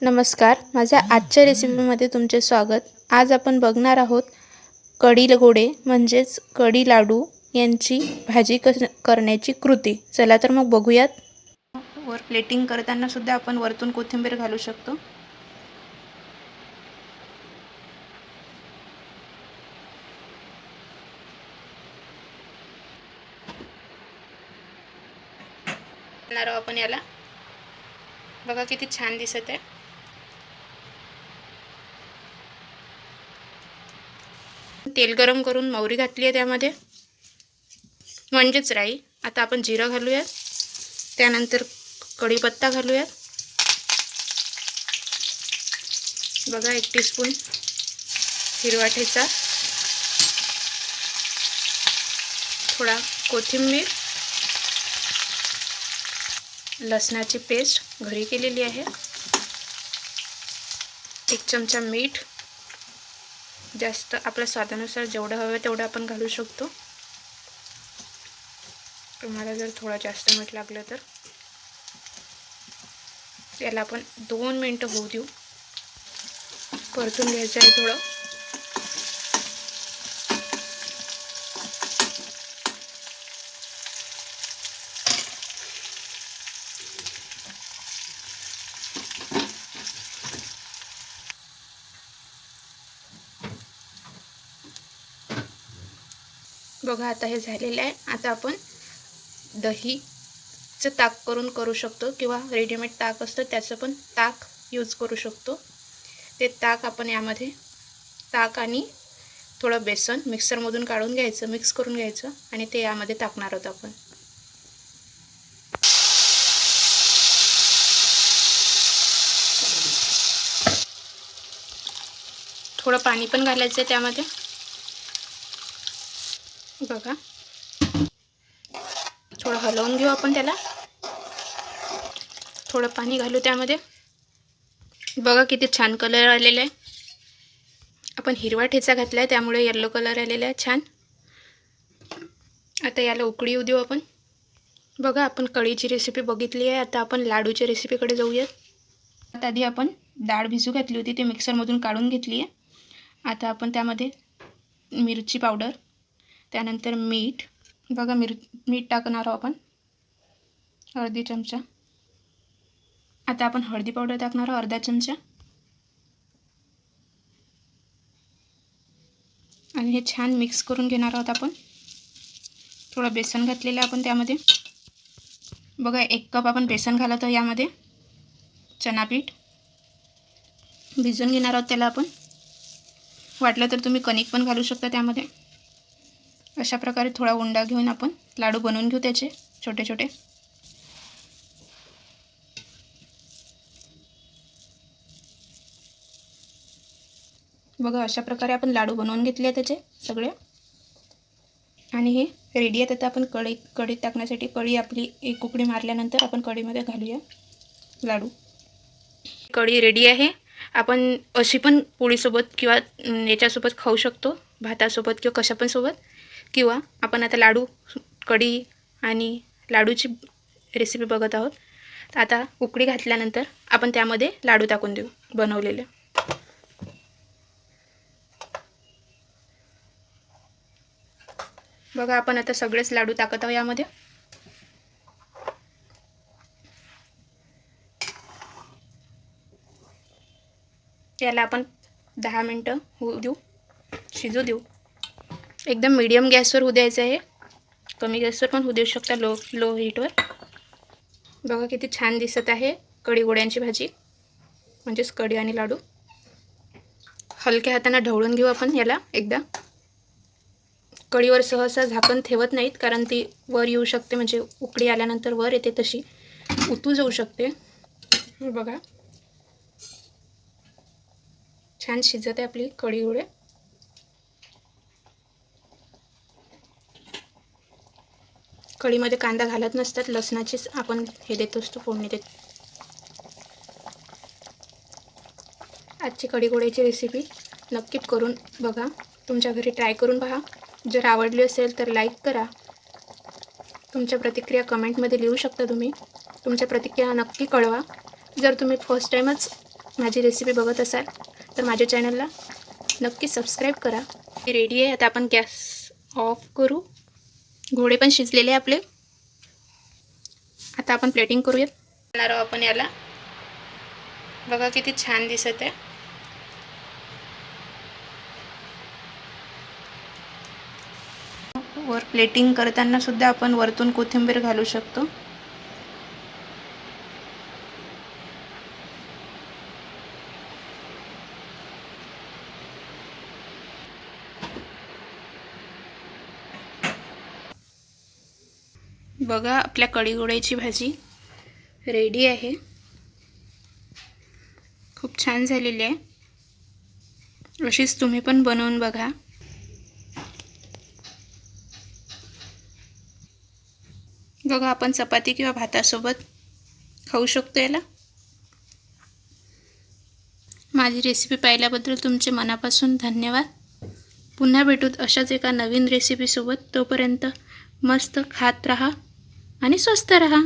नमस्कार, माझ्या आजच्या रेसिपीमध्ये तुमचे स्वागत. आज आपण बघणार आहोत कढी गोडे म्हणजेच कढी लाडू यांची भाजी करण्याची कृती. चला तर मग बघूयात. वर प्लेटिंग करताना सुद्धा आपण वरतून कोथिंबीर घालू शकतो. आपण याला बघा किती छान दिसत आहे. तेल गरम करून मोहरी घातली आहे त्यामध्ये, म्हणजेच राई. आता आपण जिरं घालूयात, त्यानंतर कढीपत्ता घालूयात. बघा 1 टीस्पून हिरवा ठेचा, थोडा कोथिंबीर, लसणाची पेस्ट घरी केलेली आहे, 1 चमचा मीठ. जास्त आपल्या स्वादानुसार जेवढं हवं तेवढं आपण घालू शकतो. तुम्हाला जर थोडं जास्त मीठ लागलं तर याला आपण 2 मिनिटं होऊ देऊ. परतून घ्यायचं आहे थोडं. बघा आता हे झालेलं आहे. आता आपण दहीचं ताक करू शकतो किंवा रेडीमेड ताक असतं त्याचं पण ताक यूज करू शकतो. ते ताक आपण यामध्ये ताक आणि थोडं बेसन मिक्सरमधून काढून घ्यायचं, मिक्स करून घ्यायचं आणि ते यामध्ये टाकणार आहोत आपण. थोडं पाणी पण घालायचं आहे त्यामध्ये. बघा थोडं हलवून घेऊ आपण त्याला. थोडं पाणी घालू त्यामध्ये. बघा किती छान कलर आलेला आहे. आपण हिरवा ठेचा घातला आहे त्यामुळे येलो कलर आलेला आहे छान. आता याला उकळी येऊ देऊ आपण. बघा आपण कढीची रेसिपी बघितली आहे. आता आपण लाडूच्या रेसिपीकडे जाऊयात. आधी आपण डाळ भिजू घातली होती, ते मिक्सरमधून काढून घेतली आहे. आता आपण त्यामध्ये मिरची पावडर, त्यानंतर मीठ. बघा मीठ टाकणार आहोत आपण अर्धी चमचा. आता आपण हळदी पावडर टाकणार आहोत अर्धा चमचा. आणि हे छान मिक्स करून घेणार आहोत आपण. थोडं बेसन घातलेलं आपण त्यामध्ये. बघा 1 कप आपण बेसन घालत आहोत यामध्ये. चना पीठ भिजवून घेणार आहोत त्याला आपण. वाटलं तर तुम्ही कणिक पण घालू शकता त्यामध्ये. अशा प्रकारे थोडा उंडा घेऊन आपण लाडू बनवून घेऊ त्याचे छोटे छोटे. बघा अशा प्रकारे आपण लाडू बनवून घेतले त्याचे सगळे. आणि हे रेडी आहे. आता आपण कढीत टाकण्यासाठी कढी आपली 1 उकळी मारल्यानंतर आपण कढीमध्ये घालूया लाडू. कढी रेडी आहे. आपण अशी पण पोळीसोबत किंवा याच्यासोबत खाऊ शकतो, भातासोबत किंवा कशा पण सोबत. किंवा आपण आता लाडू, कढी आणि लाडूची रेसिपी बघत आहोत. तर आता उकळी घातल्यानंतर आपण त्यामध्ये लाडू टाकून देऊ बनवलेले. बघा आपण आता सगळेच लाडू टाकत आहोत यामध्ये. याला आपण 10 मिनिटं होऊ देऊ, शिजू देऊ. एकदम मीडियम गॅसवर होऊ द्यायचं आहे. कमी गॅसवर पण होऊ देऊ शकता, लो हीटवर. बघा किती छान दिसत आहे कढी गोड्यांची भाजी म्हणजेच कढी आणि लाडू. हलक्या हाताने ढवळून घेऊ आपण याला एकदा. कढीवर सहसा झाकण ठेवत नाहीत कारण ती वर येऊ शकते, म्हणजे उकळी आल्यानंतर वर येते तशी उतू जाऊ शकते. बघा छान शिजत आहे आपली कढी गोळे. कढीमध्ये कांदा घालत नसतात, लसणाचीच आपण हे देत असतो, फोडणी देत. आजची कढी गोळ्याची रेसिपी नक्कीच करून बघा, तुमच्या घरी ट्राय करून पहा. जर आवडली असेल तर लाईक करा. तुमच्या प्रतिक्रिया कमेंटमध्ये लिहू शकता तुम्ही. तुमच्या प्रतिक्रिया नक्की कळवा. जर तुम्ही फर्स्ट टाईमच माझी रेसिपी बघत असाल तर माझ्या चॅनलला नक्की सबस्क्राईब करा. हे रेडी आहे. आता आपण गॅस ऑफ करू. घोडे पण शिजलेले आपले. आता आपण प्लेटिंग करूयात. करणार आहोत आपण याला. बघा किती छान दिसत आहे. वर प्लेटिंग करताना सुद्धा आपण वरतून कोथिंबीर घालू शकतो. बघा आपल्या कढीगोळ्याची भाजी रेडी आहे. खूप छान झालेली आहे. अशीच तुम्ही पण बनवून बघा. बघा आपण चपाती किंवा भातासोबत खाऊ शकतो याला. माझी रेसिपी पाहिल्याबद्दल तुमचे मनापासून धन्यवाद. पुन्हा भेटूत अशाच एका नवीन रेसिपीसोबत. तोपर्यंत मस्त खात राहा आणि स्वस्थ राहा.